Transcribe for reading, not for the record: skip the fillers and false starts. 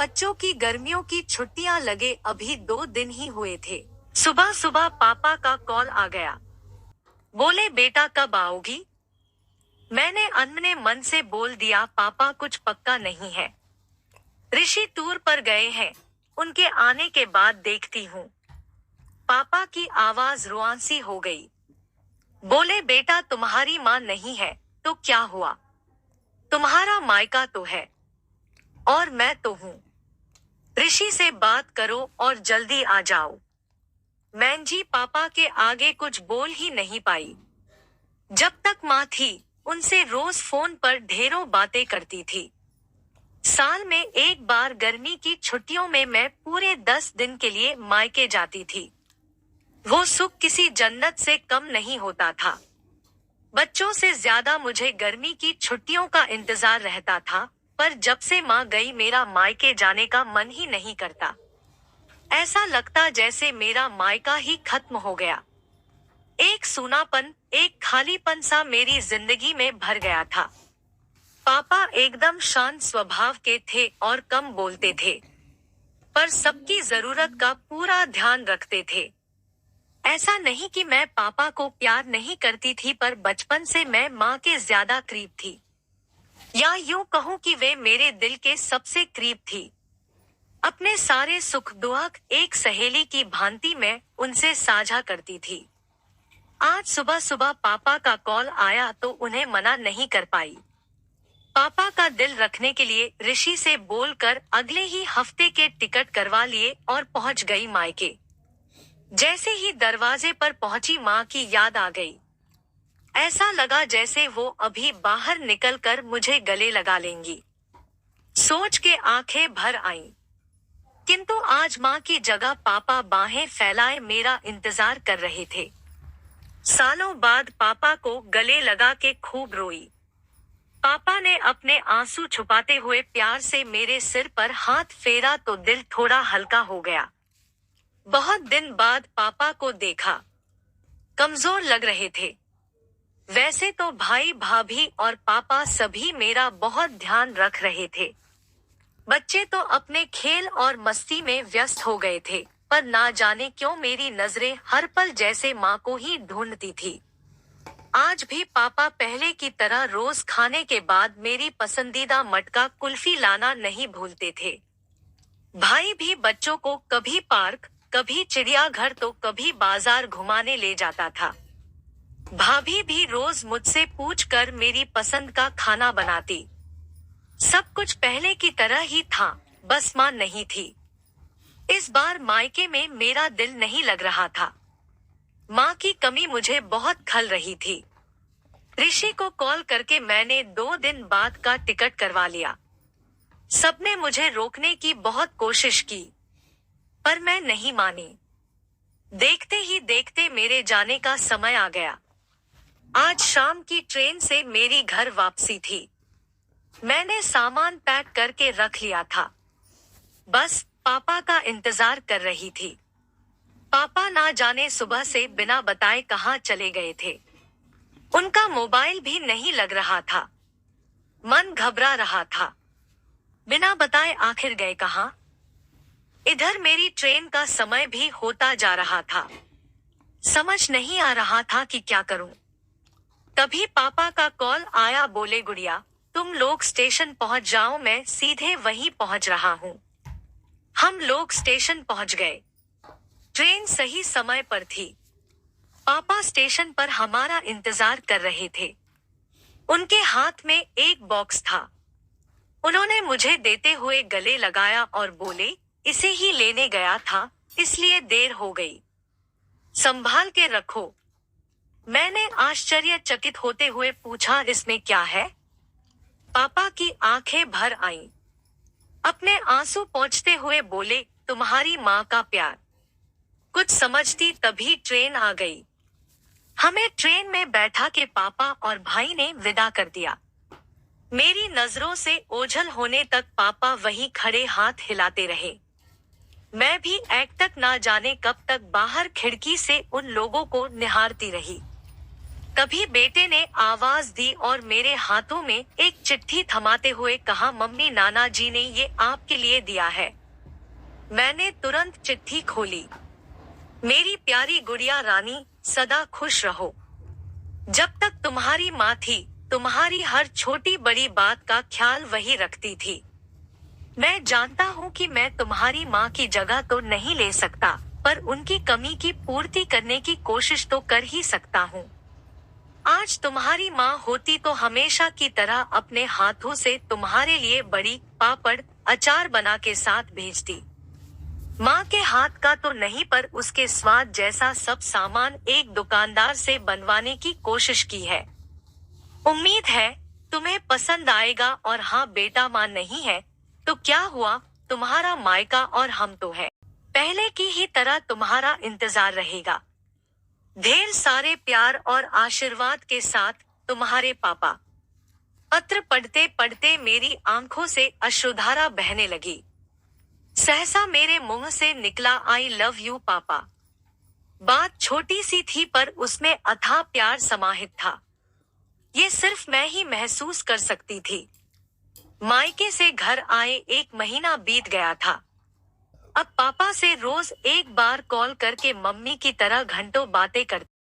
बच्चों की गर्मियों की छुट्टियां लगे अभी 2 दिन ही हुए थे। सुबह सुबह पापा का कॉल आ गया। बोले बेटा कब आओगी? मैंने अनमने मन से बोल दिया पापा कुछ पक्का नहीं है। ऋषि टूर पर गए हैं, उनके आने के बाद देखती हूँ। पापा की आवाज रुआंसी हो गई। बोले बेटा तुम्हारी माँ नहीं है तो क्या हुआ? तुम्हारा मायका तो है और मैं तो हूँ। ऋषि से बात करो और जल्दी आ जाओ। मैंजी पापा के आगे कुछ बोल ही नहीं पाई। जब तक माँ थी उनसे रोज फोन पर ढेरों बातें करती थी। साल में एक बार गर्मी की छुट्टियों में मैं पूरे 10 दिन के लिए मायके जाती थी। वो सुख किसी जन्नत से कम नहीं होता था। बच्चों से ज्यादा मुझे गर्मी की छुट्टियों का इंतजार रहता था, पर जब से माँ गई मेरा मायके जाने का मन ही नहीं करता। ऐसा लगता जैसे मेरा मायका ही खत्म हो गया। एक सूनापन, एक खालीपन सा मेरी जिंदगी में भर गया था। पापा एकदम शांत स्वभाव के थे और कम बोलते थे, पर सबकी जरूरत का पूरा ध्यान रखते थे। ऐसा नहीं कि मैं पापा को प्यार नहीं करती थी, पर बचपन से मैं माँ के ज्यादा करीब थी, या यूं कहूँ कि वे मेरे दिल के सबसे करीब थी। अपने सारे सुख दुख एक सहेली की भांति मैं उनसे साझा करती थी। आज सुबह सुबह पापा का कॉल आया तो उन्हें मना नहीं कर पाई। पापा का दिल रखने के लिए ऋषि से बोलकर अगले ही हफ्ते के टिकट करवा लिए और पहुंच गई मायके। जैसे ही दरवाजे पर पहुंची माँ की याद आ गई। ऐसा लगा जैसे वो अभी बाहर निकलकर मुझे गले लगा लेंगी। सोच के आंखें भर आईं। किंतु आज माँ की जगह पापा बाहें फैलाए मेरा इंतजार कर रहे थे। सालों बाद पापा को गले लगा के खूब रोई। पापा ने अपने आंसू छुपाते हुए प्यार से मेरे सिर पर हाथ फेरा तो दिल थोड़ा हल्का हो गया। बहुत दिन बाद पापा को देखा। कमजोर लग रहे थे। वैसे तो भाई भाभी और पापा सभी मेरा बहुत ध्यान रख रहे थे। बच्चे तो अपने खेल और मस्ती में व्यस्त हो गए थे, पर ना जाने क्यों मेरी नजरें हर पल जैसे माँ को ही ढूंढती थी। आज भी पापा पहले की तरह रोज खाने के बाद मेरी पसंदीदा मटका कुल्फी लाना नहीं भूलते थे। भाई भी बच्चों को कभी पार्क, कभी चिड़ियाघर तो कभी बाजार घुमाने ले जाता था। भाभी भी रोज मुझसे पूछकर मेरी पसंद का खाना बनाती। सब कुछ पहले की तरह ही था, बस माँ नहीं थी। इस बार मायके में मेरा दिल नहीं लग रहा था। माँ की कमी मुझे बहुत खल रही थी। ऋषि को कॉल करके मैंने 2 दिन बाद का टिकट करवा लिया। सबने मुझे रोकने की बहुत कोशिश की, पर मैं नहीं मानी। देखते ही देखते मेरे जाने का समय आ गया। आज शाम की ट्रेन से मेरी घर वापसी थी। मैंने सामान पैक करके रख लिया था। बस पापा का इंतजार कर रही थी। पापा ना जाने सुबह से बिना बताए कहाँ चले गए थे। उनका मोबाइल भी नहीं लग रहा था। मन घबरा रहा था। बिना बताए आखिर गए कहाँ? इधर मेरी ट्रेन का समय भी होता जा रहा था। समझ नहीं आ रहा था कि क्या करूं। तभी पापा का कॉल आया। बोले गुड़िया तुम लोग स्टेशन पहुंच जाओ, मैं सीधे वहीं पहुंच रहा हूं। हम लोग स्टेशन पहुंच गए। ट्रेन सही समय पर थी। पापा स्टेशन पर हमारा इंतजार कर रहे थे। उनके हाथ में एक बॉक्स था। उन्होंने मुझे देते हुए गले लगाया और बोले इसे ही लेने गया था, इसलिए देर हो गई। संभाल के रखो। मैंने आश्चर्यचकित होते हुए पूछा इसमें क्या है? पापा की आंखें भर आईं। अपने आंसू पोंछते हुए बोले तुम्हारी माँ का प्यार। कुछ समझती तभी ट्रेन आ गई। हमें ट्रेन में बैठा के पापा और भाई ने विदा कर दिया। मेरी नजरों से ओझल होने तक पापा वहीं खड़े हाथ हिलाते रहे। मैं भी एक तक ना जाने कब तक बाहर खिड़की से उन लोगों को निहारती रही। तभी बेटे ने आवाज दी और मेरे हाथों में एक चिट्ठी थमाते हुए कहा, मम्मी नाना जी ने ये आपके लिए दिया है। मैंने तुरंत चिट्ठी खोली। मेरी प्यारी गुड़िया रानी, सदा खुश रहो। जब तक तुम्हारी माँ थी, तुम्हारी हर छोटी बड़ी बात का ख्याल वही रखती थी। मैं जानता हूँ कि मैं तुम्हारी माँ की जगह तो नहीं ले सकता, पर उनकी कमी की पूर्ति करने की कोशिश तो कर ही सकता हूँ। आज तुम्हारी माँ होती तो हमेशा की तरह अपने हाथों से तुम्हारे लिए बड़ी पापड़ अचार बना के साथ भेजती। माँ के हाथ का तो नहीं, पर उसके स्वाद जैसा सब सामान एक दुकानदार से बनवाने की कोशिश की है। उम्मीद है तुम्हें पसंद आएगा। और हाँ बेटा, माँ नहीं है तो क्या हुआ, तुम्हारा मायका और हम तो है। पहले की ही तरह तुम्हारा इंतजार रहेगा। ढेर सारे प्यार और आशीर्वाद के साथ, तुम्हारे पापा। पत्र पढ़ते पढ़ते मेरी आंखों से अश्रुधारा बहने लगी। सहसा मेरे मुंह से निकला, आई लव यू पापा। बात छोटी सी थी, पर उसमें अथाह प्यार समाहित था। ये सिर्फ मैं ही महसूस कर सकती थी। मायके से घर आए 1 महीना बीत गया था। अब पापा से रोज एक बार कॉल करके मम्मी की तरह घंटों बातें करती।